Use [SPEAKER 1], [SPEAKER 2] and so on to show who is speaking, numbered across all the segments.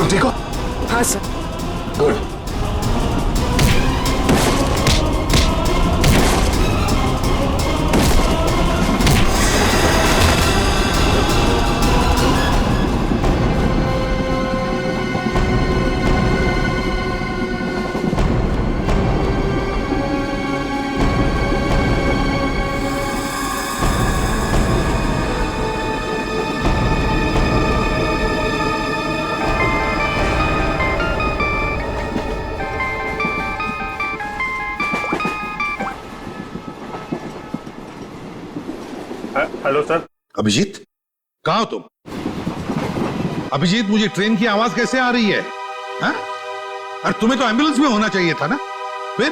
[SPEAKER 1] तुम ठीक हो?
[SPEAKER 2] हाँ sir.
[SPEAKER 1] Good.
[SPEAKER 3] Hello sir.
[SPEAKER 4] Abhijit, कहाँ हो तुम? अभिजीत, मुझे ट्रेन की आवाज कैसे आ रही है? हाँ? अरे तुम्हें तो एम्बुलेंस में होना चाहिए था ना। फिर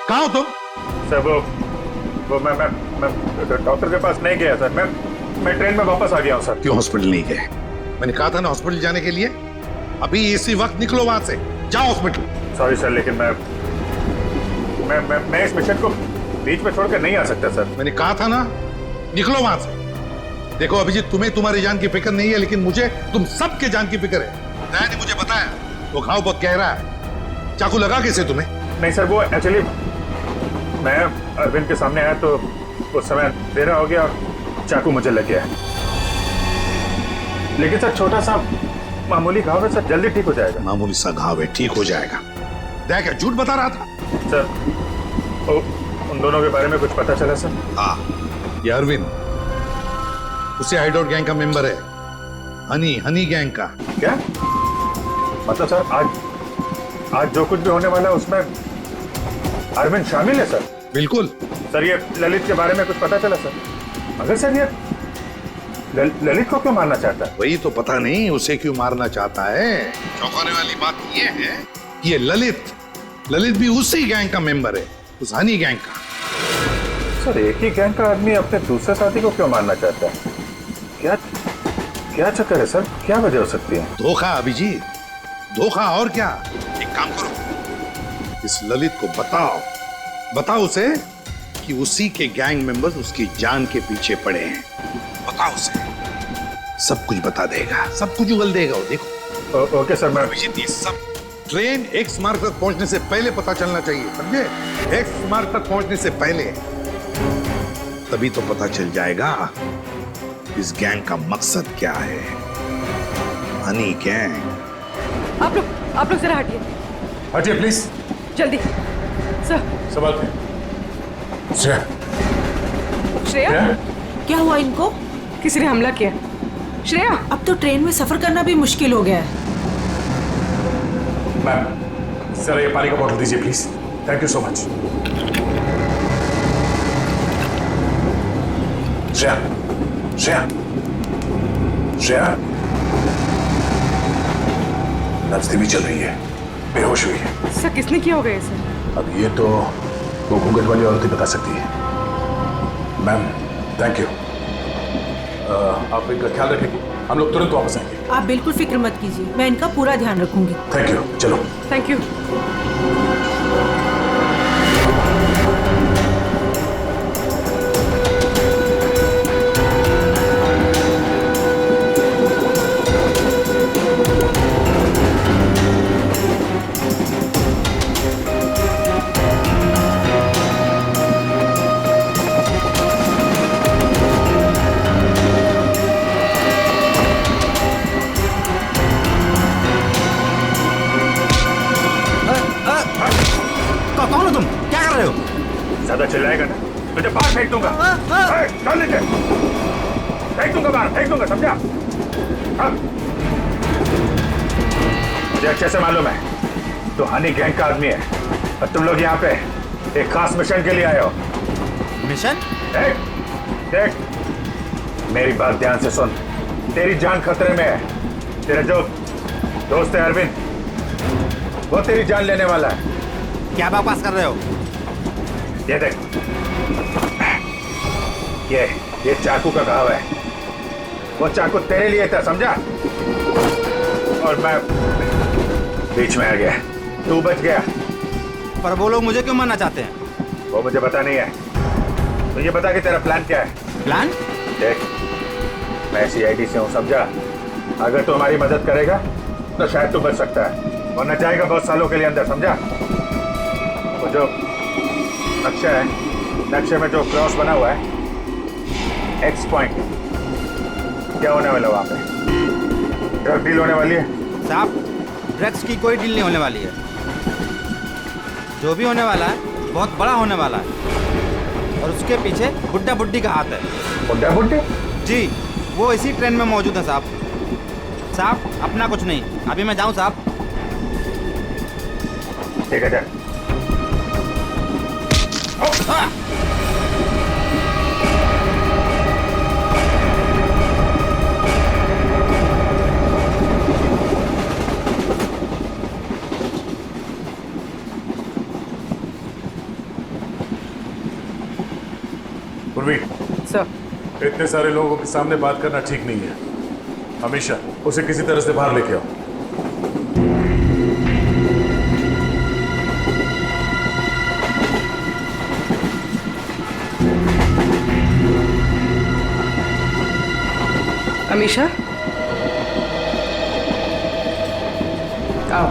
[SPEAKER 4] कहाँ हो तुम?
[SPEAKER 3] सर वो मैं डॉक्टर के पास नहीं गया सर। मैं ट्रेन में वापस आ गया हूँ सर।
[SPEAKER 4] क्यों हॉस्पिटल नहीं गए? मैंने कहा था ना हॉस्पिटल जाने के लिए। अभी इसी वक्त निकलो वहां से, जाओ हॉस्पिटल।
[SPEAKER 3] सॉरी सर, लेकिन मैं इस मिशन को बीच में छोड़कर नहीं आ सकता सर।
[SPEAKER 4] मैंने कहा था ना, निकलो वहां से। देखो अभिजीत, तुम्हें तुम्हारी जान की फिक्र नहीं है, लेकिन मुझे तुम सबके जान की फिक्र है। दया ने मुझे बताया वो घाव बहुत गहरा है। चाकू लगा कैसे तुम्हें?
[SPEAKER 3] नहीं सर, वो एक्चुअली मैं अरविंद के सामने आया तो उस समय देर हो गया और चाकू मुझे लग गया। लेकिन सर छोटा सा मामूली घाव है सर, जल्दी ठीक हो जाएगा।
[SPEAKER 4] मामूली सा घाव है, ठीक हो जाएगा। दया क्या झूठ बता रहा था?
[SPEAKER 3] सर उन दोनों के बारे में कुछ पता चला सर?
[SPEAKER 4] हाँ, ये अरविंद उसे हाइडआउट गैंग का मेंबर है। हनी गैंग का।
[SPEAKER 3] क्या मतलब सर? आज जो कुछ भी होने वाला है उसमें अरविंद शामिल है सर?
[SPEAKER 4] बिल्कुल
[SPEAKER 3] सर। ये ललित के बारे में कुछ पता चला सर? मगर सर ये ललित को क्यों मारना चाहता है?
[SPEAKER 4] वही तो पता नहीं उसे क्यों मारना चाहता है। चौंकाने वाली बात ये है कि ये ललित भी उसी गैंग का मेंबर है, उस हनी गैंग का।
[SPEAKER 3] सर एक ही गैंग का आदमी अपने दूसरे साथी को क्यों मारना चाहता है? क्या चक्कर है सर? क्या वजह हो सकती है?
[SPEAKER 4] धोखा अभिजीत, धोखा। और क्या? एक काम करो, इस ललित को बताओ उसे कि उसी के गैंग मेंबर्स उसकी जान के पीछे पड़े हैं। बताओ उसे, सब कुछ बता देगा, सब कुछ उगल देगा वो। देखो।
[SPEAKER 3] Okay sir. मैं
[SPEAKER 4] अभिजीत, ये सब ट्रेन एक्स मार्ग तक पहुंचने से पहले पता चलना चाहिए, समझे? एक्स मार्ग तक पहुंचने से पहले, तभी तो पता चल जाएगा इस गैंग का मकसद क्या है। हनी गैंग।
[SPEAKER 2] आप लोग जरा हटिए।
[SPEAKER 1] हटिए प्लीज।
[SPEAKER 2] जल्दी सर।
[SPEAKER 1] संभाल के। श्रेया।
[SPEAKER 2] श्रेया,
[SPEAKER 5] क्या हुआ इनको?
[SPEAKER 2] किसी ने हमला किया। श्रेया,
[SPEAKER 5] अब तो ट्रेन में सफर करना भी मुश्किल हो गया है।
[SPEAKER 1] मैम सर, ये पानी का बोतल दीजिए please. Thank you so much. Shreya नब्ज धीमी चल रही है, बेहोश हुई है।
[SPEAKER 2] सर किसने किया होगा ये सर?
[SPEAKER 1] अब ये तो वो घूंघट वाली औरत ही बता सकती है। Ma'am thank you. आप इनका ख्याल रखेंगे, हम लोग तुरंत वापस आएंगे।
[SPEAKER 5] आप बिल्कुल फिक्र मत कीजिए, मैं इनका पूरा ध्यान रखूंगी।
[SPEAKER 1] Thank you. चलो।
[SPEAKER 2] Thank you.
[SPEAKER 6] कौन हो तुम? क्या कर रहे हो?
[SPEAKER 3] ज्यादा चिल्लाएगा ना तुझे बाहर फेंक दूंगा। चल नीचे, फेंक दूंगा बाहर, फेंक दूंगा, समझा? हाँ? मुझे अच्छे से मालूम है तो हनी गैंग का आदमी है और तुम लोग यहाँ पे एक खास मिशन के लिए आए हो।
[SPEAKER 6] मिशन?
[SPEAKER 3] देख मेरी बात ध्यान से सुन। तेरी जान खतरे में है। तेरा जो दोस्त है अरविंद, वो तेरी जान लेने वाला है।
[SPEAKER 6] क्या बकवास कर रहे हो?
[SPEAKER 3] ये देख, ये चाकू का घाव है। वो चाकू तेरे लिए था, समझा? और मैं बीच में आ गया, तू बच गया।
[SPEAKER 6] पर वो लोग मुझे क्यों मारना चाहते हैं?
[SPEAKER 3] वो मुझे पता नहीं है। तुझे बता कि तेरा प्लान क्या है?
[SPEAKER 6] प्लान?
[SPEAKER 3] देख मैं CID से हूँ, समझा? अगर तू हमारी मदद करेगा तो शायद तू बच सकता है, वरना जाएगा बहुत सालों के लिए अंदर, समझा? वो जो नक्शा है, नक्शे में जो क्रॉस बना हुआ है, एक्स पॉइंट, क्या होने वाला वहां पे? ड्रग डील होने वाली है?
[SPEAKER 6] साहब, ड्रग्स की कोई डील नहीं होने वाली है। जो भी होने वाला है बहुत बड़ा होने वाला है, और उसके पीछे बुड्ढा बुड्ढी का हाथ है।
[SPEAKER 3] बुड्ढा बुड्ढे?
[SPEAKER 6] जी, वो इसी ट्रेन में मौजूद है साहब। साहब, अपना कुछ नहीं, अभी मैं जाऊं साहब?
[SPEAKER 3] ठीक है, जा।
[SPEAKER 1] पूर्वी,
[SPEAKER 2] सर
[SPEAKER 1] इतने सारे लोगों के सामने बात करना ठीक नहीं है। हमेशा उसे किसी तरह से बाहर लेके आओ।
[SPEAKER 2] अमीशा, आओ।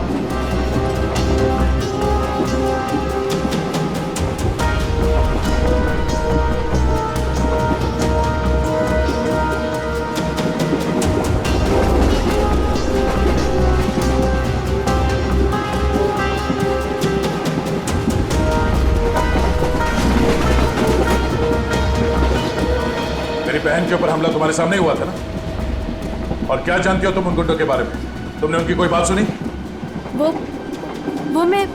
[SPEAKER 1] मेरी बहन के ऊपर हमला तुम्हारे सामने ही हुआ था ना? और क्या जानती हो तुम उन गुंडों के बारे में? तुमने उनकी कोई बात सुनी?
[SPEAKER 7] वो मैं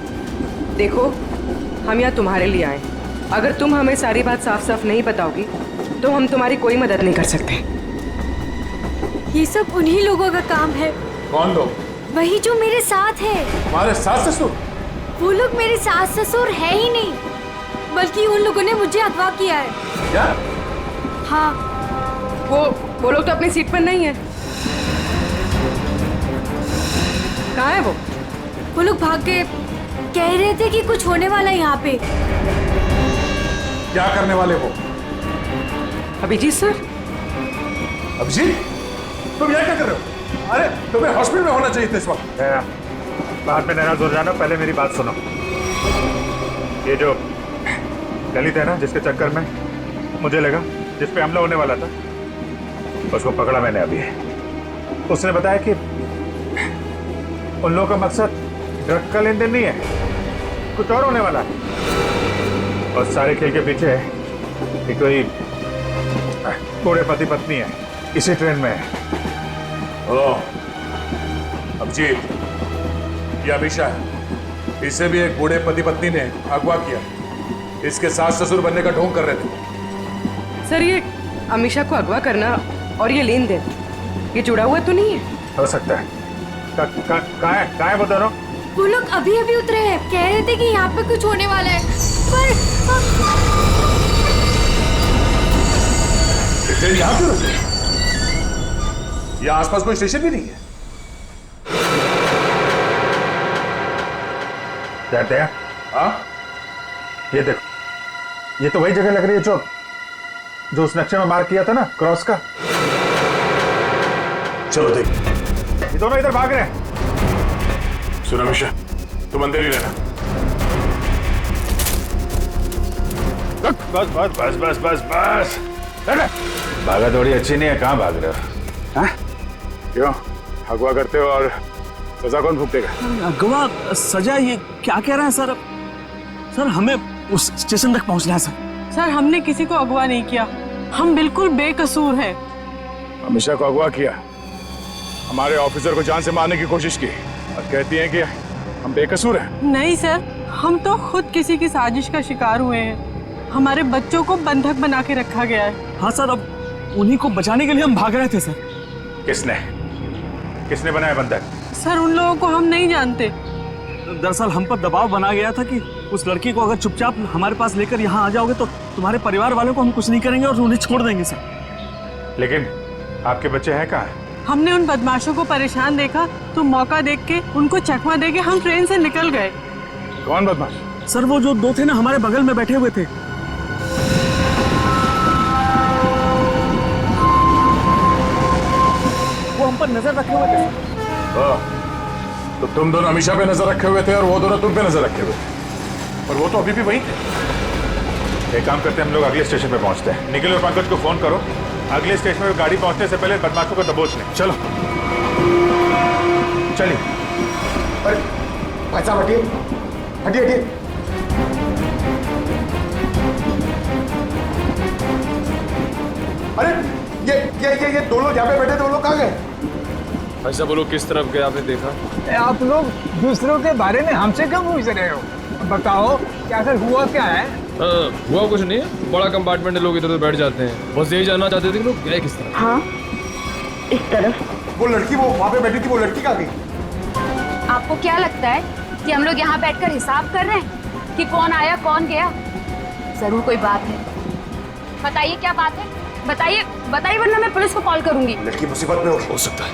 [SPEAKER 2] देखो, हम यहाँ तुम्हारे लिए आए। अगर तुम हमें सारी बात साफ साफ नहीं बताओगी तो हम तुम्हारी कोई मदद नहीं कर सकते।
[SPEAKER 7] ये सब उन्हीं लोगों का काम है।
[SPEAKER 1] कौन लोग?
[SPEAKER 7] वही जो मेरे साथ है।
[SPEAKER 1] तुम्हारे सास ससुर?
[SPEAKER 7] वो लोग मेरे सास ससुर है ही नहीं, बल्कि उन लोगों ने मुझे अगवा किया है।
[SPEAKER 1] क्या?
[SPEAKER 7] हाँ,
[SPEAKER 2] वो लोग तो अपनी सीट पर नहीं है। कहाँ है वो?
[SPEAKER 7] वो लोग भाग गए। कह रहे थे कि कुछ होने वाला है यहाँ पे।
[SPEAKER 1] क्या करने वाले वो?
[SPEAKER 2] अभिजीत सर?
[SPEAKER 1] अभिजीत, तुम यहाँ क्या कर रहे हो? अरे तुम्हें हॉस्पिटल में होना चाहिए था इस वक्त।
[SPEAKER 3] बाद में नाराज हो जाना, पहले मेरी बात सुनो। ये जो ललित है ना, जिसके चक्कर में मुझे लगा जिस पे हमला होने वाला था, उसको पकड़ा मैंने अभी। उसने बताया कि उन लोगों का मकसद ड्रग का लेन देन नहीं है, कुछ और होने वाला है। और सारे खेल के पीछे है कि कोई बूढ़े पति पत्नी है, इसी ट्रेन में है।
[SPEAKER 1] ओह, अभिजीत, ये अमीशा है। इसे भी एक बूढ़े पति पत्नी ने अगवा किया। इसके सास ससुर बनने का ढोंग कर रहे थे।
[SPEAKER 2] सर, ये अमीशा को अगवा करना और ये लेन देन, ये जुड़ा हुआ तो नहीं है?
[SPEAKER 3] हो सकता है। कहाँ है वो दोनों?
[SPEAKER 7] वो लोग अभी अभी उतरे हैं। कह रहे थे कि यहाँ पे कुछ होने वाला है, पर
[SPEAKER 1] ट्रेन यहाँ क्यों रुकी? यहाँ आसपास कोई स्टेशन भी नहीं है।
[SPEAKER 3] जानते हैं?
[SPEAKER 1] हाँ?
[SPEAKER 3] ये देखो, ये तो वही जगह लग रही है जो उस नक्शे में मार्क किया था ना, क्रॉस का।
[SPEAKER 1] चलो देख।
[SPEAKER 3] ये दोनों इधर भाग रहे हैं।
[SPEAKER 1] सुनो अमीशा, तुम अंदर ही रहना।
[SPEAKER 3] बस बस बस बस बस बस। भागा दौड़ी अच्छी नहीं है, कहाँ भाग रहे हो? हाँ? क्यों अगवा करते हो और सजा कौन भुगतेगा?
[SPEAKER 8] अगवा सजा? ये क्या कह रहे हैं सर? सर, हमें उस स्टेशन तक पहुंचना है सर।
[SPEAKER 5] सर, हमने किसी को अगवा नहीं किया, हम बिल्कुल बेकसूर हैं।
[SPEAKER 3] अमीशा को अगवा किया, हमारे ऑफिसर को जान से मारने की कोशिश की, और कहती हैं कि हम बेकसूर हैं।
[SPEAKER 5] नहीं सर, हम तो खुद किसी की साजिश का शिकार हुए हैं। हमारे बच्चों को बंधक बना के रखा गया है।
[SPEAKER 8] हाँ सर, अब उन्हीं को बचाने के लिए हम भाग रहे थे सर।
[SPEAKER 3] किसने बनाया बंधक?
[SPEAKER 5] सर, उन लोगों को हम नहीं जानते।
[SPEAKER 8] दरअसल हम पर दबाव बना गया था कि उस लड़की को अगर चुपचाप हमारे पास लेकर यहाँ आ जाओगे तो तुम्हारे परिवार वालों को हम कुछ नहीं करेंगे और उन्हें छोड़ देंगे सर।
[SPEAKER 3] लेकिन आपके बच्चे हैं कहाँ?
[SPEAKER 5] हमने उन बदमाशों को परेशान देखा तो मौका देख के उनको चकमा देके हम ट्रेन से निकल गए।
[SPEAKER 3] कौन बदमाश?
[SPEAKER 8] सर, वो जो दो थे ना, हमारे बगल में बैठे हुए थे। वो हम पर नजर रखे हुए थे।
[SPEAKER 1] तो तुम दोनों अमीशा पे नजर रखे हुए थे और वो दोनों तुम पे नजर रखे हुए थे, और वो तो अभी भी वहीं थे।
[SPEAKER 3] एक काम करते हैं, हम लोग अगले स्टेशन पे पहुंचते हैं। निखिल और पंकज को फोन करो, अगले स्टेशन पे गाड़ी पहुंचने से पहले बदमाशों को दबोच लें। चलो चलिए।
[SPEAKER 9] अरे भाई साहब हटिए, हटिए हटिए। अरे ये दो लोग यहाँ पे बैठे थे, वो लोग कहाँ गए?
[SPEAKER 10] ऐसा बोलो, किस तरफ गए आपने देखा?
[SPEAKER 9] आप लोग दूसरों के बारे में हमसे क्यों पूछ रहे हो? बताओ क्या आखिर हुआ क्या है?
[SPEAKER 10] हुआ कुछ नहीं है, बड़ा कंपार्टमेंट है, लोग इधर उधर बैठ जाते हैं। बस यही जानना चाहते थे कि लोग गए किस तरफ।
[SPEAKER 7] हाँ, इस तरफ।
[SPEAKER 9] वो लड़की वो वहाँ पे बैठी थी, वो लड़की कहाँ गई?
[SPEAKER 7] आपको क्या लगता है कि हम लोग यहाँ बैठकर हिसाब कर रहे हैं कि कौन आया कौन गया? जरूर कोई बात है। बताइए क्या बात है, बताइए बताइए, वरना मैं पुलिस को कॉल करूंगी।
[SPEAKER 9] लड़की मुसीबत में
[SPEAKER 10] हो सकता है।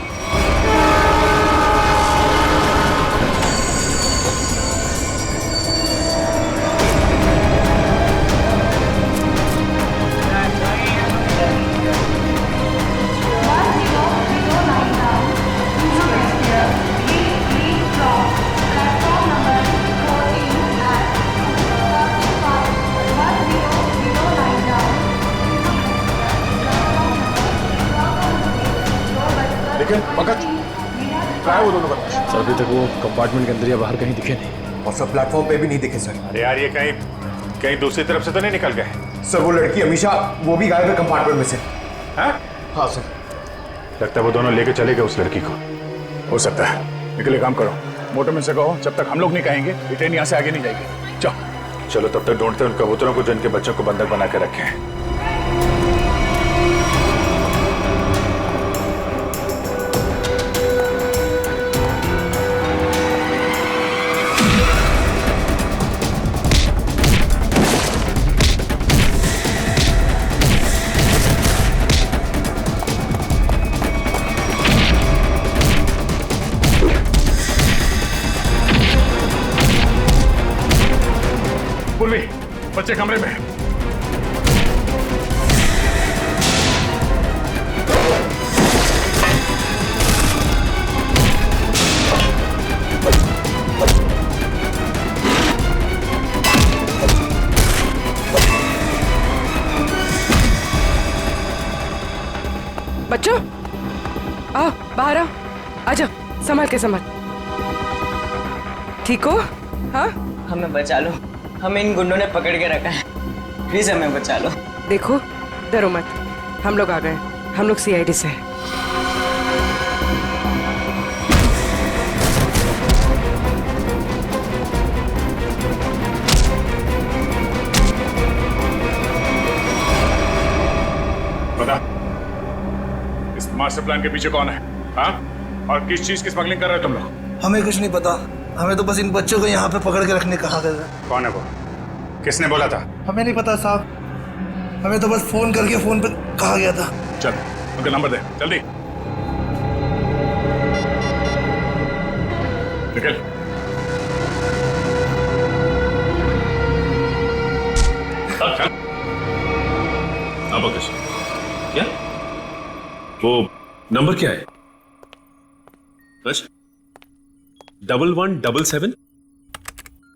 [SPEAKER 1] लेकिन पंकज क्या है वो दोनों बदमाश?
[SPEAKER 10] सर अभी तक वो कंपार्टमेंट के अंदर या बाहर कहीं दिखे नहीं।
[SPEAKER 9] और सब प्लेटफॉर्म पे भी नहीं दिखे सर।
[SPEAKER 3] अरे यार, ये कहीं कहीं दूसरी तरफ से तो नहीं निकल गए?
[SPEAKER 9] सर वो लड़की अमीशा, वो भी गायब है कंपार्टमेंट में से।
[SPEAKER 3] हाँ
[SPEAKER 9] हाँ सर।
[SPEAKER 3] लगता है वो दोनों लेके चले गए उस लड़की को।
[SPEAKER 1] हो सकता है। निकल एक काम करो, मोटर में से कहो जब तक हम लोग नहीं कहेंगे ये ट्रेन यहाँ से आगे नहीं जाएगी। चलो
[SPEAKER 3] चलो तब तक ढूंढते हैं उन कबूतरों को जिनके बच्चों को बंधक बना के रखे हैं।
[SPEAKER 1] पूर्वी, बच्चे कमरे में हैं।
[SPEAKER 2] बच्चों आओ बाहर आओ, आजा, संभाल के संभाल। ठीक हो? हाँ
[SPEAKER 11] हमें बचा लो, हमें इन गुंडों ने पकड़ के रखा है, प्लीज हमें बचा लो।
[SPEAKER 2] देखो डरो मत, हम लोग आ गए, हम लोग सीआईडी से हैं।
[SPEAKER 1] बता, इस मास्टर प्लान के पीछे कौन है? हाँ, और किस चीज की स्मगलिंग कर रहे हो तुम लोग?
[SPEAKER 9] हमें कुछ नहीं पता, हमें तो बस इन बच्चों को यहाँ पे पकड़ के रखने कहा गया।
[SPEAKER 3] कौन है वो? किसने बोला था?
[SPEAKER 9] हमें नहीं पता साहब, हमें तो बस फोन करके फोन पे कहा गया था।
[SPEAKER 1] चल उनका नंबर दे जल्दी। निकल। चल।
[SPEAKER 10] अब क्या वो नंबर क्या है? 1177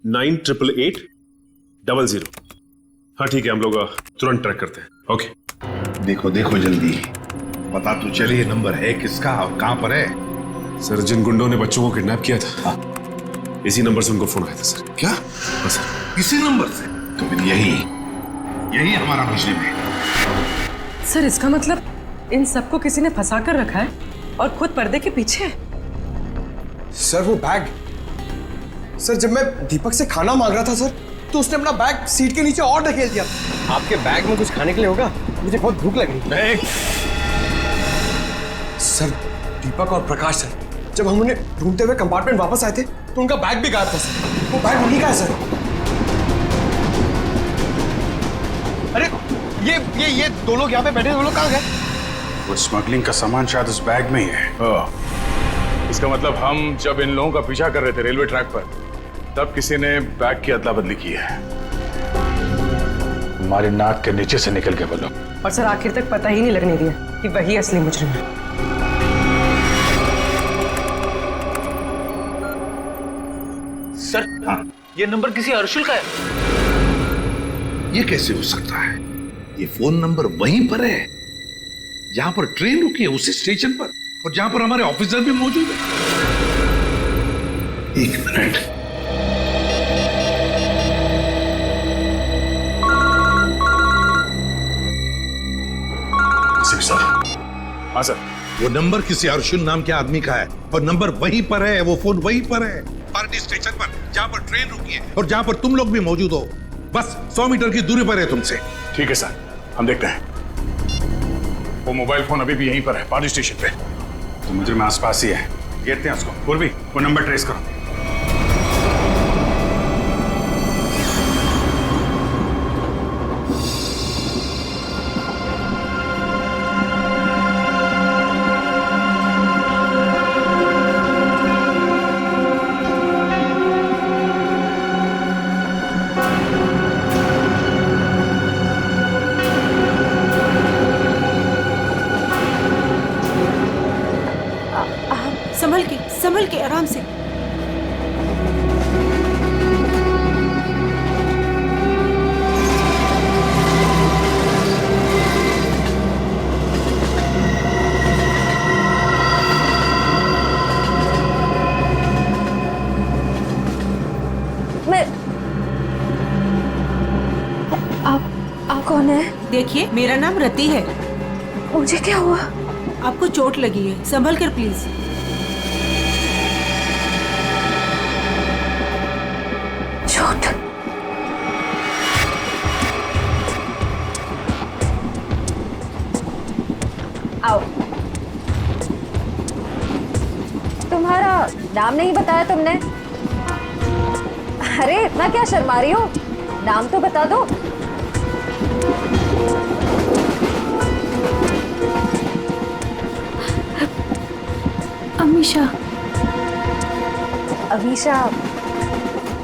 [SPEAKER 10] 9888 00। हाँ ठीक है, हम लोग तुरंत ट्रैक करते हैं। ओके।
[SPEAKER 4] देखो देखो जल्दी, पता तो चले ये नंबर है किसका और कहां पर है।
[SPEAKER 10] सर जिन गुंडों ने बच्चों को किडनैप किया था, इसी नंबर से उनको फोन आया था सर।
[SPEAKER 4] क्या?
[SPEAKER 10] हाँ सर।
[SPEAKER 4] इसी नंबर से? तो फिर यही हमारा मिशन है।
[SPEAKER 2] सर इसका मतलब इन सबको किसी ने फंसा कर रखा है और खुद पर्दे के पीछे है।
[SPEAKER 9] सर वो बैग, सर जब मैं दीपक से खाना मांग रहा था सर, तो उसने अपना बैग सीट के नीचे और ढकेल दिया। आपके बैग में कुछ खाने के लिए होगा, मुझे बहुत भूख लग रही। सर दीपक और प्रकाश सर, जब हम उन्हें ढूंढते हुए कंपार्टमेंट वापस आए थे तो उनका बैग भी गायब था सर। वो बैग उन्हीं का है सर। अरे ये दो लोग यहाँ पे बैठे, दो लोग कहाँ गए?
[SPEAKER 3] वो स्मगलिंग का सामान शायद उस बैग में ही है।
[SPEAKER 1] इसका मतलब हम जब इन लोगों का पीछा कर रहे थे रेलवे ट्रैक पर, तब किसी ने बैग की अदला बदली की है।
[SPEAKER 3] हमारे नाक के नीचे से निकल के बोलो।
[SPEAKER 2] और सर आखिर तक पता ही नहीं लगने दिया कि वही असली मुजरिम है।
[SPEAKER 8] सर
[SPEAKER 4] हाँ,
[SPEAKER 8] ये नंबर किसी अर्शुल का है।
[SPEAKER 4] ये कैसे हो सकता है? ये फोन नंबर वहीं पर है जहां पर ट्रेन रुकी है, उसी स्टेशन पर, और जहां पर हमारे ऑफिसर भी मौजूद है। एक मिनट।
[SPEAKER 1] सर। हाँ सर।
[SPEAKER 4] वो नंबर किसी अर्जुन नाम के आदमी का है और नंबर वहीं पर है, वो फोन वहीं पर है, पार्टी स्टेशन पर, जहां पर ट्रेन रुकी है और जहां पर तुम लोग भी मौजूद हो। बस 100 मीटर की दूरी पर है तुमसे।
[SPEAKER 1] ठीक है सर, हम देखते हैं। वो मोबाइल फोन अभी भी यहीं पर है, पार्टी स्टेशन पे।
[SPEAKER 3] तो मुझे में आसपास ही है, घेरते हैं उसको। पूर्वी, वो नंबर ट्रेस करो।
[SPEAKER 5] संभल के आराम से।
[SPEAKER 7] आप कौन है?
[SPEAKER 5] देखिए, मेरा नाम रति है।
[SPEAKER 7] मुझे क्या हुआ?
[SPEAKER 5] आपको चोट लगी है, संभल कर प्लीज।
[SPEAKER 7] चोट? आओ। तुम्हारा नाम नहीं बताया तुमने? अरे इतना क्या शर्मा रही हो? नाम तो बता दो।
[SPEAKER 12] अमीशा।
[SPEAKER 7] अमीशा,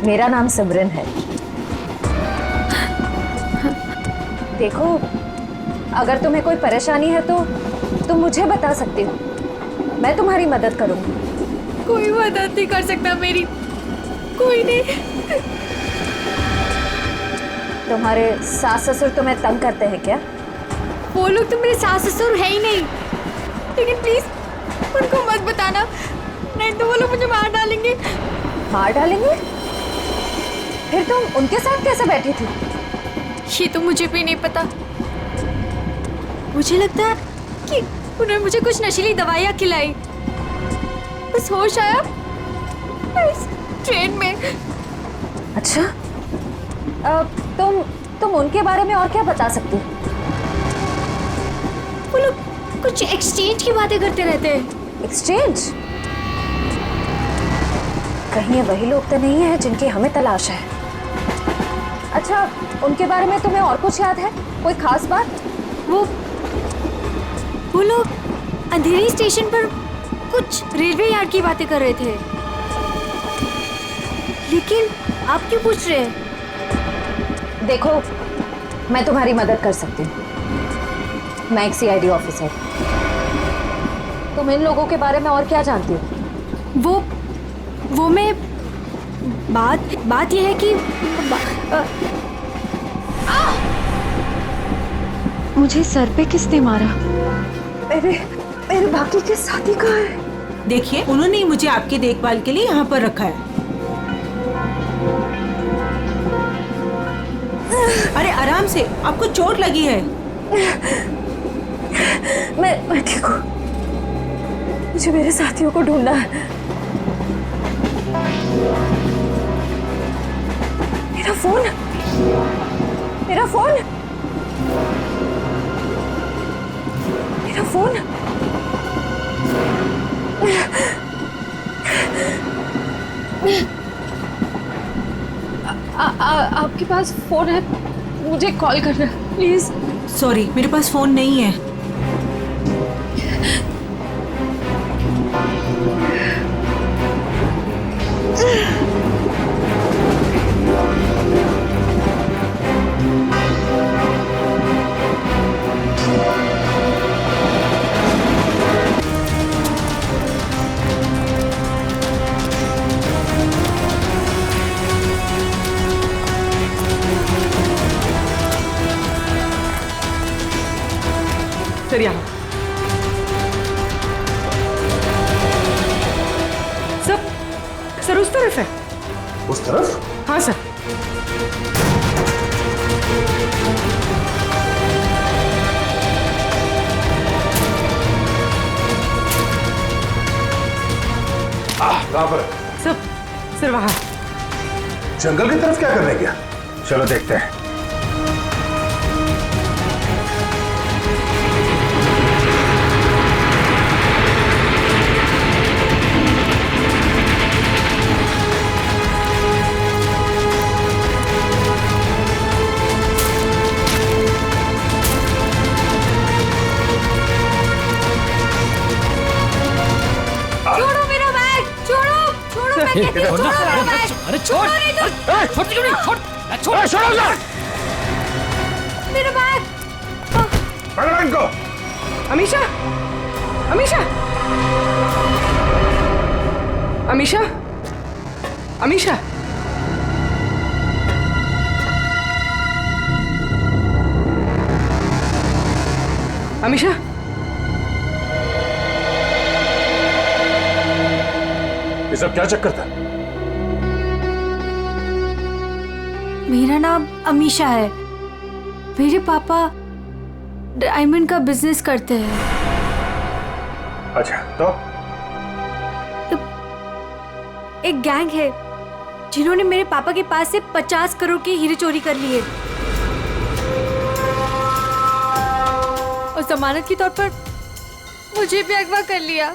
[SPEAKER 7] मेरा नाम सिमरन है। देखो, अगर तुम्हें कोई परेशानी है तो तुम मुझे बता सकती हो, मैं तुम्हारी मदद करूंगी।
[SPEAKER 12] कोई मदद नहीं कर सकता मेरी, कोई नहीं।
[SPEAKER 7] तुम्हारे सास ससुर तुम्हें तंग करते हैं क्या?
[SPEAKER 12] वो लोग तो मेरे सास ससुर है ही नहीं, लेकिन प्लीज उनको मत बताना, नहीं तो वो लोग मुझे मार डालेंगे।
[SPEAKER 7] मार डालेंगे? फिर तुम उनके साथ कैसे बैठी थी?
[SPEAKER 12] ये तो मुझे भी नहीं पता। मुझे लगता है कि उन्होंने मुझे कुछ नशीली दवाइयाँ खिलाई, बस होश आया इस ट्रेन में।
[SPEAKER 7] अच्छा, तुम उनके बारे में और क्या बता सकती हो?
[SPEAKER 12] वो लोग कुछ एक्सचेंज की बातें करते रहते हैं।
[SPEAKER 7] एक्सचेंज? कहीं ये वही लोग तो नहीं है जिनकी हमें तलाश है? अच्छा, उनके बारे में तुम्हें और कुछ याद है? कोई खास बात?
[SPEAKER 12] वो लोग अंधेरी स्टेशन पर कुछ रेलवे यार्ड की बातें कर रहे थे, लेकिन आप क्यों पूछ रहे हैं?
[SPEAKER 7] देखो, मैं तुम्हारी मदद कर सकती हूँ। मैं एक CID ऑफिसर। तुम इन लोगों के बारे में और क्या जानती हो?
[SPEAKER 12] वो मैं बात यह है कि
[SPEAKER 7] मुझे सर पे किसने मारा? मेरे बाकी के साथी कहाँ है?
[SPEAKER 5] देखिए, उन्होंने ही मुझे आपकी देखभाल के लिए यहाँ पर रखा है। अरे आराम से, आपको चोट लगी है।
[SPEAKER 7] मैं ठीक हूँ। मुझे मेरे साथियों को ढूंढना है। मेरा फोन, मेरा फोन, मेरा फोन। आपके पास फोन है? मुझे कॉल करना प्लीज।
[SPEAKER 5] सॉरी, मेरे पास फोन नहीं है।
[SPEAKER 2] तरफ है।
[SPEAKER 1] उस तरफ?
[SPEAKER 2] हाँ सर।
[SPEAKER 1] कहाँ पर है?
[SPEAKER 2] सर वहाँ।
[SPEAKER 1] जंगल की तरफ क्या करने गया?
[SPEAKER 3] चलो देखते हैं।
[SPEAKER 12] छोड़ो मेरा बैग, छोड़ो छोड़ो, मैं कहती हूँ, छोड़ो मेरा बैग।
[SPEAKER 11] अरे छोड़,
[SPEAKER 12] नहीं तो
[SPEAKER 11] छोड़ क्यों नहीं? छोड़, छोड़, छोड़ो ना।
[SPEAKER 12] मेरा बैग।
[SPEAKER 3] पकड़ो इनको।
[SPEAKER 2] अमीशा, अमीशा, अमीशा, अमीशा। अमीशा,
[SPEAKER 1] ये सब क्या चक्कर था?
[SPEAKER 12] मेरा नाम अमीशा है। मेरे पापा डायमंड का बिजनेस करते हैं।
[SPEAKER 3] अच्छा तो
[SPEAKER 12] एक गैंग है जिन्होंने मेरे पापा के पास से 50 करोड़ के हीरे चोरी कर लिए और जमानत के तौर पर मुझे भी अगवा कर लिया।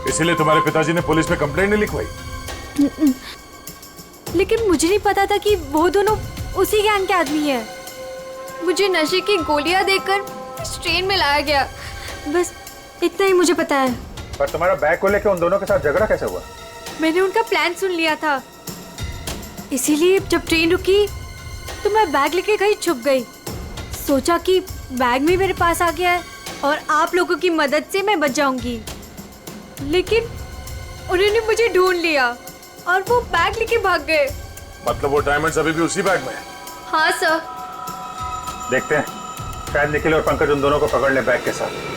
[SPEAKER 1] इसीलिए तुम्हारे पिताजी ने पुलिस में कंप्लेंट नहीं लिखवाई?
[SPEAKER 12] लेकिन मुझे नहीं पता था कि वो दोनों उसी गैंग के आदमी हैं। मुझे नशे की गोलियां देकर इस ट्रेन में लाया गया, बस इतना ही मुझे पता है।
[SPEAKER 3] पर तुम्हारा बैग को लेकर उन दोनों के साथ झगड़ा कैसे हुआ?
[SPEAKER 12] मैंने उनका प्लान सुन लिया था, इसीलिए जब ट्रेन रुकी तो मैं बैग लेके कहीं छुप गई। सोचा कि बैग भी मेरे पास आ गया है और आप लोगों की मदद से मैं बच जाऊंगी। लेकिन उन्होंने मुझे ढूंढ लिया और वो बैग लेके भाग गए।
[SPEAKER 1] मतलब वो डायमंड्स अभी भी उसी बैग में है?
[SPEAKER 12] हाँ सर।
[SPEAKER 3] देखते हैं, शायद निखिल और पंकज उन दोनों को पकड़ ले बैग के साथ।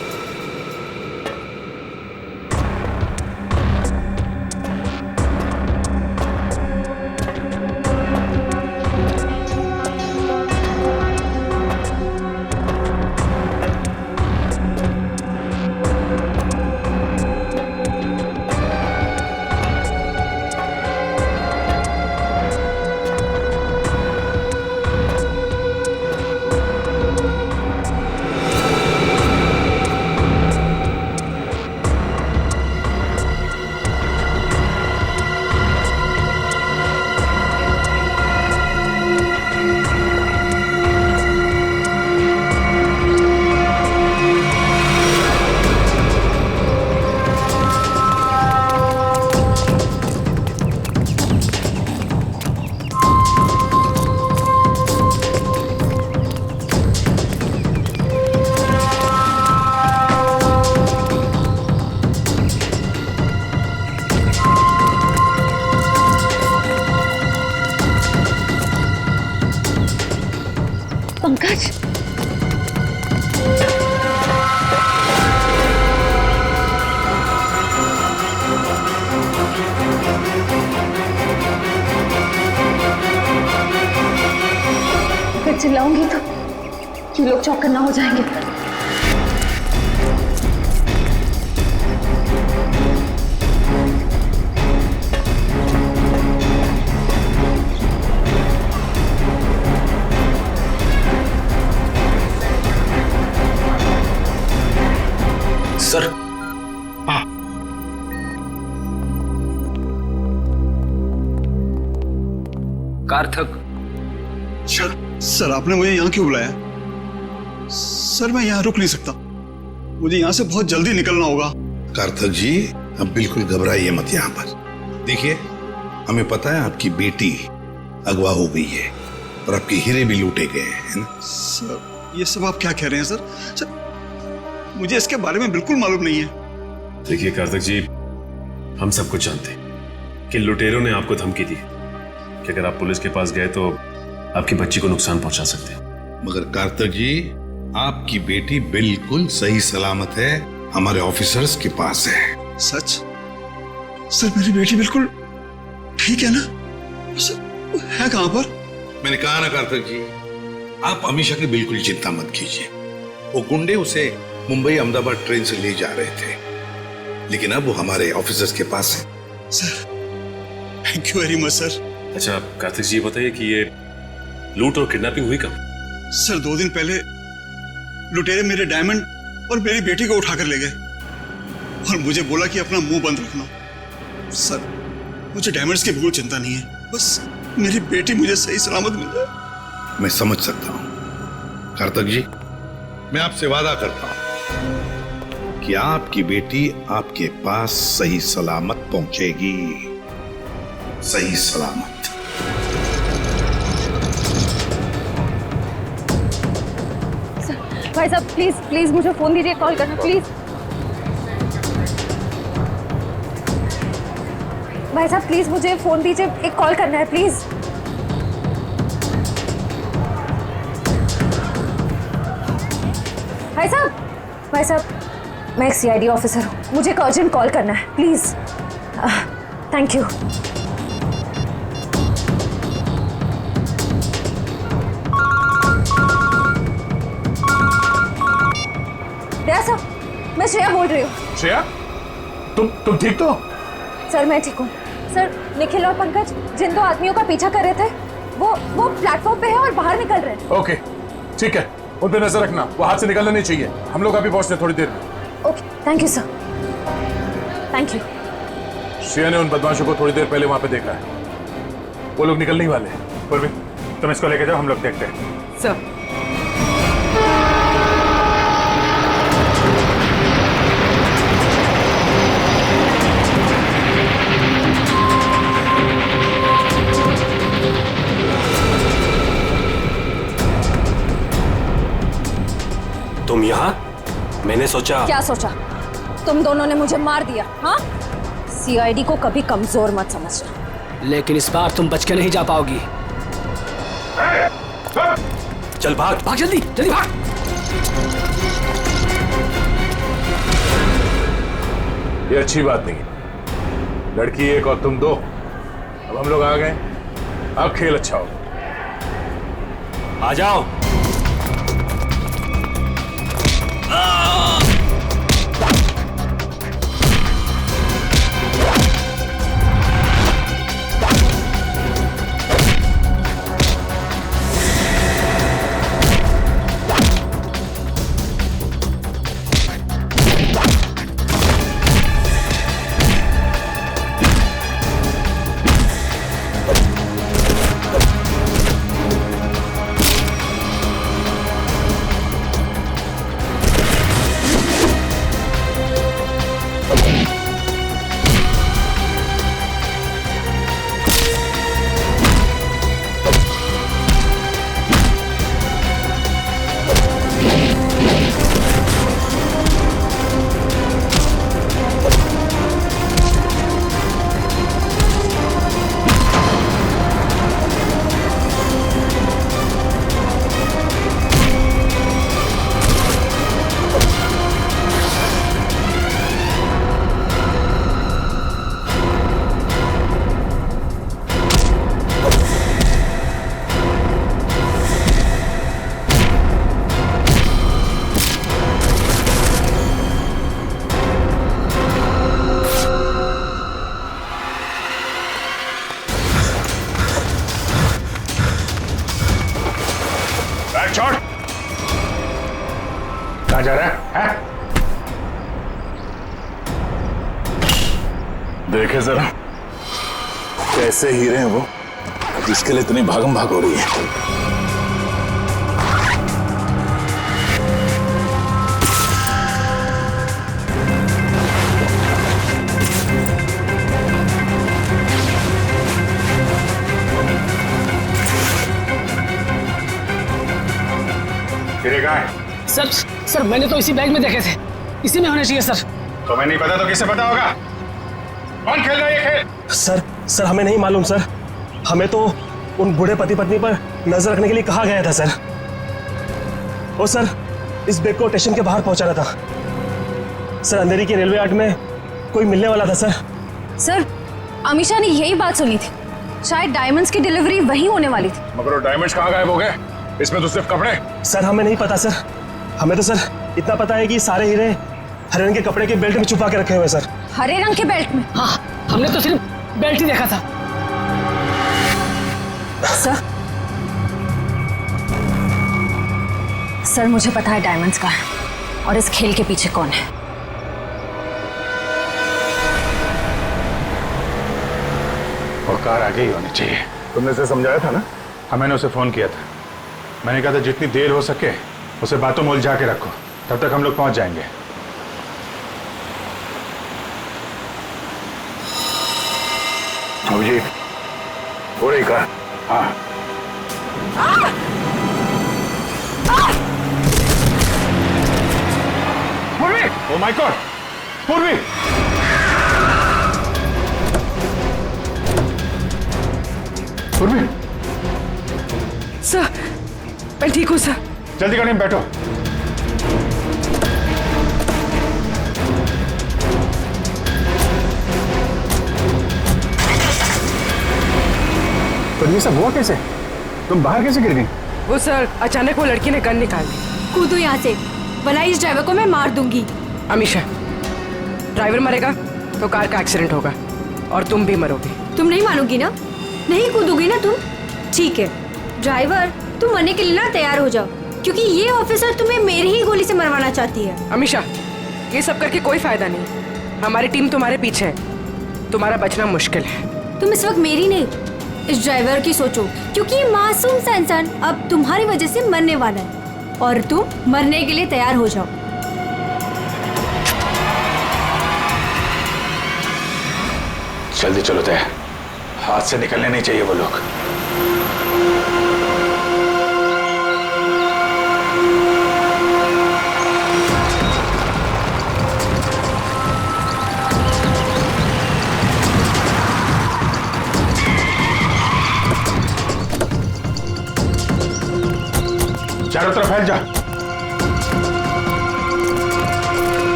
[SPEAKER 7] पंकज, अगर चिल्लाऊंगी तो ये लोग चौकन्ना ना हो जाएंगे।
[SPEAKER 4] सर, हाँ,
[SPEAKER 11] कार्थक।
[SPEAKER 13] सर आपने मुझे यहाँ क्यों बुलाया? सर मैं यहाँ रुक नहीं सकता, मुझे यहाँ से बहुत जल्दी निकलना होगा।
[SPEAKER 4] कार्थक जी, अब बिल्कुल घबराइए मत यहाँ पर। देखिए, हमें पता है आपकी बेटी अगवा हो गई है और आपके हीरे भी लूटे गए हैं, है ना?
[SPEAKER 13] सर ये सब आप क्या कह रहे हैं सर? सर मुझे इसके बारे में बिल्कुल मालूम नहीं है।
[SPEAKER 10] देखिए कार्थक जी, हम सब कुछ जानते हैं कि लुटेरों ने आपको धमकी दी कि अगर आप पुलिस के पास गए तो आपकी बच्ची को नुकसान पहुंचा सकते हैं।
[SPEAKER 4] मगर कार्थक जी, आपकी बेटी बिल्कुल सही सलामत है, हमारे ऑफिसर्स के पास है।
[SPEAKER 13] सच? सर मेरी बेटी बिल्कुल ठीक है ना? सर वो है कहां पर?
[SPEAKER 4] मैंने कहा ना कार्तिक जी, आप अमीषा की बिल्कुल चिंता मत कीजिए। वो गुंडे उसे मुंबई अहमदाबाद ट्रेन से ले जा रहे थे, लेकिन अब वो हमारे ऑफिसर्स के पास है।
[SPEAKER 13] Sir thank you very much sir.
[SPEAKER 10] अच्छा कार्तिक जी, बताइए कि ये लूट और किडनैपिंग हुई कब?
[SPEAKER 13] सर 2 दिन पहले लुटेरे मेरे डायमंड और मेरी बेटी को उठाकर ले गए और मुझे बोला कि अपना मुंह बंद रखना। सर मुझे डायमंड्स की बिल्कुल चिंता नहीं है, बस मेरी बेटी मुझे सही सलामत मिल जाए।
[SPEAKER 4] मैं समझ सकता हूं कार्तिक जी, मैं आपसे वादा करता हूं कि आपकी बेटी आपके पास सही सलामत पहुंचेगी, सही सलामत।
[SPEAKER 7] भाई साहब प्लीज प्लीज मुझे फोन दीजिए, कॉल करना प्लीज। भाई साहब प्लीज मुझे फोन दीजिए, एक कॉल करना है प्लीज। भाई साहब मैं एक सीआईडी ऑफिसर हूँ, मुझे एक अर्जेंट कॉल करना है प्लीज। Thank you. सर मैं श्रेया बोल रही हूँ।
[SPEAKER 1] श्रेया, तुम ठीक तो?
[SPEAKER 7] सर मैं ठीक हूँ। सर निखिल और पंकज जिन 2 आदमियों का पीछा कर रहे थे वो प्लेटफॉर्म पे है और बाहर निकल रहे हैं।
[SPEAKER 1] ओके ठीक है, उन पे नजर रखना, वो हाथ से निकलना नहीं चाहिए। हम लोग अभी पहुंचते थोड़ी देर में।
[SPEAKER 7] Okay thank you sir, thank you.
[SPEAKER 1] Shreya ने उन बदमाशों को थोड़ी देर पहले वहां पे देखा है, वो लोग निकलने ही वाले हैं।
[SPEAKER 3] पूर्वी तुम इसको लेके जाओ, हम लोग देखते हैं।
[SPEAKER 2] सर
[SPEAKER 8] तुम यहाँ? मैंने सोचा।
[SPEAKER 7] क्या सोचा? तुम दोनों ने मुझे मार दिया। हाँ, सीआईडी को कभी कमजोर मत समझना।
[SPEAKER 14] लेकिन इस बार तुम बच के नहीं जा पाओगी।
[SPEAKER 8] चल भाग
[SPEAKER 14] भाग, जल्दी जल्दी भाग।
[SPEAKER 1] ये अच्छी बात नहीं, लड़की एक और तुम 2। अब हम लोग आ गए, अब खेल अच्छा हो।
[SPEAKER 8] आ जाओ।
[SPEAKER 3] छोड़, कहाँ जा रहा है?
[SPEAKER 1] देखे जरा कैसे हीरे हैं वो, जिसके लिए इतनी भागम भाग हो रही है।
[SPEAKER 14] सर मैंने तो इसी बैग में देखे थे, इसी में होने चाहिए सर।
[SPEAKER 3] तुम्हें नहीं पता तो किसे पता होगा? कौन खेल रहा है ये खेल?
[SPEAKER 8] सर हमें नहीं मालूम सर, हमें तो उन बूढ़े पति पत्नी पर नजर रखने के लिए कहा गया था सर। और सर इस बैग को स्टेशन के बाहर पहुंचाना था सर। अंधेरी के रेलवे यार्ड में कोई मिलने वाला था सर।
[SPEAKER 7] सर अमीशा ने यही बात सुनी थी, शायद डायमंड्स की डिलीवरी वहीं होने वाली थी।
[SPEAKER 1] मगर वो डायमंड्स कहाँ गायब हो गए? इसमें तो सिर्फ कपड़े।
[SPEAKER 8] सर हमें नहीं पता सर, हमें तो सर इतना पता है कि सारे हीरे हरे रंग के कपड़े के बेल्ट में छुपा के रखे हुए सर।
[SPEAKER 7] हरे रंग के बेल्ट में?
[SPEAKER 14] हाँ, हमने तो सिर्फ बेल्ट ही देखा था।
[SPEAKER 7] सर मुझे पता है डायमंड्स का है और इस खेल के पीछे कौन है।
[SPEAKER 3] वो कार आगे ही होनी चाहिए। तुमने उसे समझाया था ना? हाँ, मैंने उसे फोन किया था। मैंने कहा था जितनी देर हो सके उसे बातों में उलझा के रखो, तब तक हम लोग पहुंच जाएंगे। अभिजीत, हो रही कार? हाँ। पूर्वी! Oh my God! पूर्वी! पूर्वी!
[SPEAKER 2] सर, मैं ठीक हूँ सर।
[SPEAKER 3] जल्दी गाड़ी में बैठो। तो ये सब हुआ कैसे? तुम बाहर कैसे गिर गई?
[SPEAKER 2] वो सर, अचानक वो लड़की ने गन निकाल दी।
[SPEAKER 12] कूदो यहाँ से, वरना इस ड्राइवर को मैं मार दूंगी।
[SPEAKER 2] अमीशा, ड्राइवर मरेगा तो कार का एक्सीडेंट होगा और तुम भी मरोगे।
[SPEAKER 12] तुम नहीं मानोगी ना? नहीं कूदोगी ना तुम? ठीक है ड्राइवर, तुम मरने के लिए ना तैयार हो जाओ, क्योंकि ये ऑफिसर तुम्हें मेरी ही गोली से मरवाना चाहती है।
[SPEAKER 2] अमीशा, ये सब करके कोई फायदा नहीं। हमारी टीम तुम्हारे पीछे है, तुम्हारा बचना मुश्किल है।
[SPEAKER 12] तुम इस वक्त मेरी नहीं, इस ड्राइवर की सोचो, क्योंकि ये मासूम सा इंसान अब तुम्हारी वजह से मरने वाला है और तुम मरने के लिए तैयार हो जाओ।
[SPEAKER 3] जल्दी चलो तय, हाथ से निकलने नहीं चाहिए वो लोग। चारों तरफ फैल जा।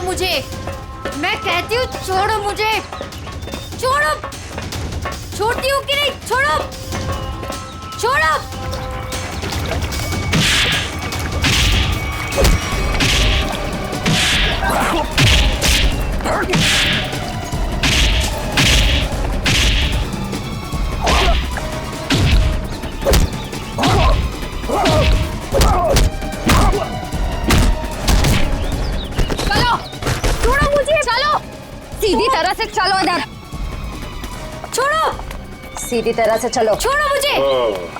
[SPEAKER 12] मुझे, मैं कहती हूँ छोड़ो मुझे, छोड़ो। छोड़ती हूँ कि नहीं? छोड़ो, छोड़ो।
[SPEAKER 7] चलो, छोड़ो मुझे, चलो। सीधी तरह से चलो इधर,
[SPEAKER 12] छोड़ो,
[SPEAKER 7] सीधी तरह से चलो।
[SPEAKER 12] छोड़ो मुझे।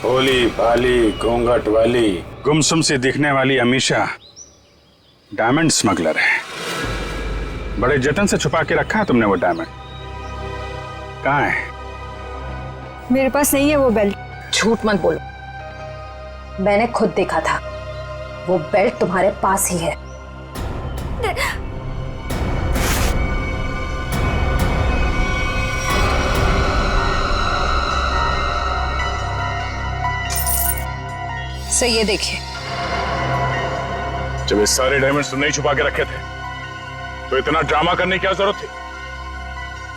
[SPEAKER 3] भोली भाली घूंघट वाली गुमसुम से दिखने वाली अमीशा डायमंड स्मगलर है। बड़े जतन से छुपा के रखा है तुमने वो डायमंड। कहाँ है?
[SPEAKER 7] मेरे पास नहीं है वो बेल्ट। झूठ मत बोलो, मैंने खुद देखा था, वो बेल्ट तुम्हारे पास ही है। सो ये देखिए,
[SPEAKER 3] जब ये सारे डायमंड्स तुमने ही छुपा के रखे थे तो इतना ड्रामा करने की क्या जरूरत थी?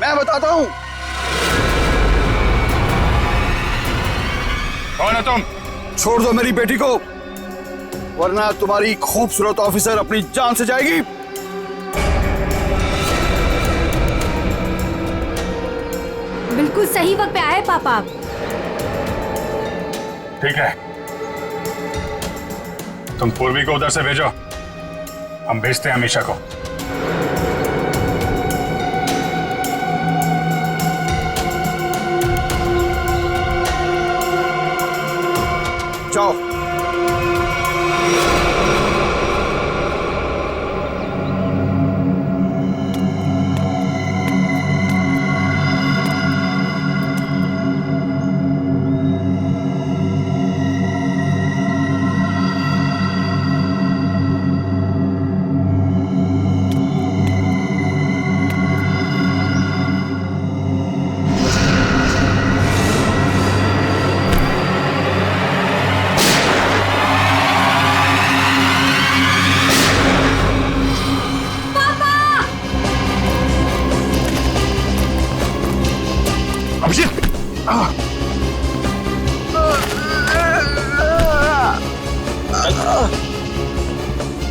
[SPEAKER 4] मैं बताता हूं।
[SPEAKER 3] कौन है तुम?
[SPEAKER 4] छोड़ दो मेरी बेटी को, वरना तुम्हारी खूबसूरत ऑफिसर अपनी जान से जाएगी।
[SPEAKER 12] बिल्कुल सही वक्त पे आए पापा।
[SPEAKER 3] ठीक है, तुम पूर्वी को उधर से भेजो, हम भेजते हैं अमीशा को।
[SPEAKER 4] जाओ।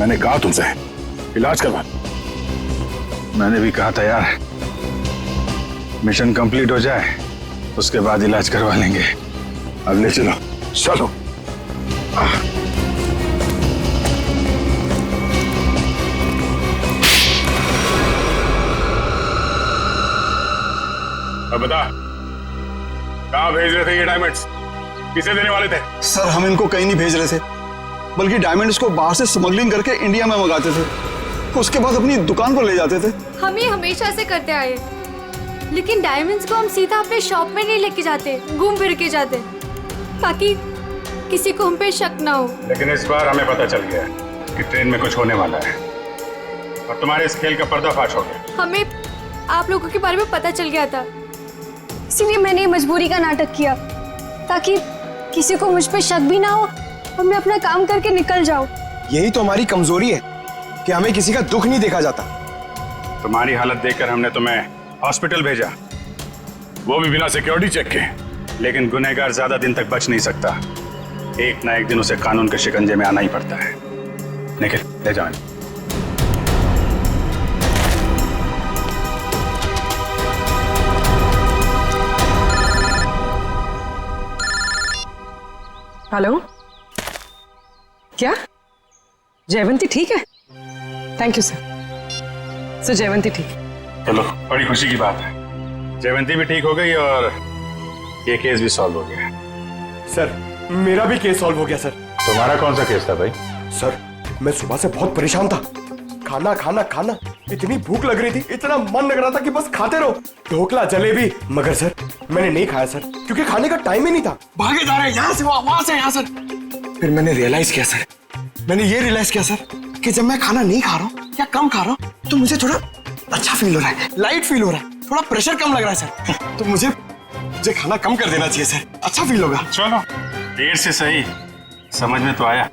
[SPEAKER 3] मैंने कहा तुमसे इलाज करवा। मैंने भी कहा था यार, मिशन कंप्लीट हो जाए उसके बाद इलाज करवा लेंगे। अब ले चलो, चलो। अब बता, कहाँ भेज रहे थे ये डायमंड्स? किसे देने वाले थे?
[SPEAKER 13] सर हम इनको कहीं नहीं भेज रहे थे, बल्कि डायमंड्स को बाहर से स्मगलिंग करके इंडिया में मंगाते थे, उसके बाद अपनी दुकान पर ले जाते थे।
[SPEAKER 12] हम ये हमेशा से करते आए, लेकिन डायमंड्स को हम सीधा अपने शॉप में नहीं लेके जाते, घूम फिर के जाते, ताकि किसी को हम पे शक ना हो।
[SPEAKER 3] लेकिन इस बार हमें पता चल गया कि ट्रेन में कुछ होने वाला है और तुम्हारे इस खेल का पर्दाफाश हो गया।
[SPEAKER 12] हमें आप लोगों के बारे में पता चल गया था,
[SPEAKER 7] इसीलिए मैंने मजबूरी का नाटक किया, ताकि किसी को मुझ पे शक भी ना हो और मैं अपना काम करके निकल जाऊं।
[SPEAKER 9] यही तो हमारी कमजोरी है कि हमें किसी का दुख नहीं देखा जाता।
[SPEAKER 3] तुम्हारी हालत देखकर हमने तुम्हें हॉस्पिटल भेजा, वो भी बिना सिक्योरिटी चेक के। लेकिन गुनहगार ज्यादा दिन तक बच नहीं सकता, एक ना एक दिन उसे कानून के शिकंजे में आना ही पड़ता है। निखिल, ले जाओ।
[SPEAKER 2] हेलो, क्या जयवंती ठीक है? Thank you sir. Sir Jayvanti ठीक है।
[SPEAKER 3] चलो, बड़ी खुशी की बात है, जयवंती भी ठीक हो गई और ये केस भी सॉल्व हो गया।
[SPEAKER 9] सर मेरा भी केस सॉल्व हो गया सर।
[SPEAKER 3] तुम्हारा कौन सा केस था भाई?
[SPEAKER 9] सर मैं सुबह से बहुत परेशान था, खाना खाना खाना, इतनी भूख लग रही थी, इतना मन लग रहा था कि बस खाते रहो, ढोकला जलेबी, मगर सर मैंने नहीं खाया सर, क्योंकि खाने का टाइम ही नहीं था। भागे जा रहे यहाँ से वहां से यहाँ सर। फिर मैंने रियलाइज किया सर, मैंने ये रियलाइज किया सर कि जब मैं खाना नहीं खा रहा हूँ या कम खा रहा हूँ तो मुझे थोड़ा अच्छा फील हो रहा है, लाइट फील हो रहा है, थोड़ा प्रेशर कम लग रहा है सर। तो मुझे खाना कम कर देना चाहिए सर, अच्छा फील होगा।
[SPEAKER 3] चलो, देर से सही समझ में तो आया।